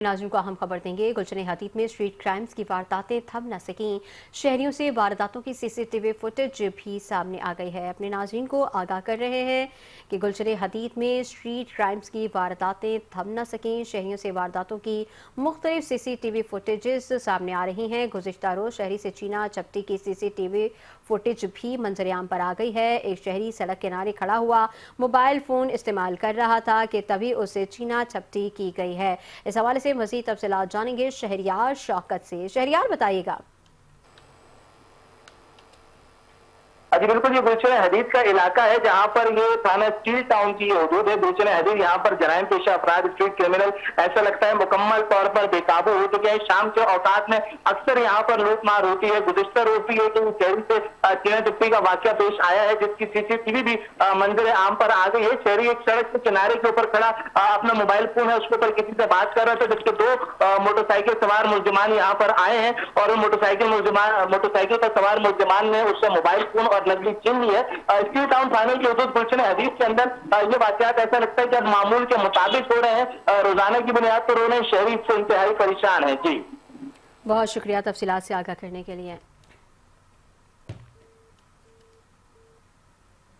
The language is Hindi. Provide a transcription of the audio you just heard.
नाज़रीन को अहम खबर देंगे। गुलशन हदीद में स्ट्रीट क्राइम्स की वारदातें थम न सकीं। शहरियों से वारदातों की सीसीटीवी फुटेज भी सामने आ गई है। अपने नाज़रीन को आगाह कर रहे हैं कि गुलशन हदीद में स्ट्रीट क्राइम्स की वारदातें थम न सकीं। शहरियों से वारदातों की मुख्तलिफ सीसीटीवी फुटेजेस सामने आ रही हैं। गुज़िश्ता रोज़ शहरी से चीना चपटी की सीसीटीवी फुटेज भी मंजरेआम पर आ गई है। एक शहरी सड़क किनारे खड़ा हुआ मोबाइल फ़ोन इस्तेमाल कर रहा था कि तभी उसे चीना चपटी की गई है। इस हवाले से मज़ीद तफसीलात जानेंगे शहरियार शौकत से। शहरियार बताइएगा। जी बिल्कुल, ये गुलशन हदीद का इलाका है जहां पर ये थाना स्टील टाउन की हदूद है। गुलशन हदीद यहाँ पर जराइम पेशा अपराध, स्ट्रीट क्रिमिनल ऐसा लगता है मुकम्मल तौर पर बेकाबू हो चुके हैं। शाम के औकात में अक्सर यहाँ पर लूटमार होती है। गुज़िश्ता रोज भी एक शहरी से चीना चप्पी का वाकया पेश आया है जिसकी सीसीटीवी भी मंजर आम पर आ गई है। शहरी एक सड़क के किनारे के ऊपर खड़ा अपना मोबाइल फोन है उसके ऊपर किसी से बात कर रहा था, जबकि दो मोटरसाइकिल सवार मुलजिमान यहाँ पर आए हैं और मोटरसाइकिल पर सवार मुलजिमान ने उससे मोबाइल फोन और नकली चिन्ह ली है। स्टील टाउन थाने की हदूद गुलशन हदीद के अंदर ये वाकयात ऐसा लगता है कि अब मामूल के मुताबिक हो रहे हैं। रोजाना की बुनियाद पर हो रहे हैं। शहरी इससे इंतहाई परेशान है। जी बहुत शुक्रिया तफसीलात से आगाह करने के लिए।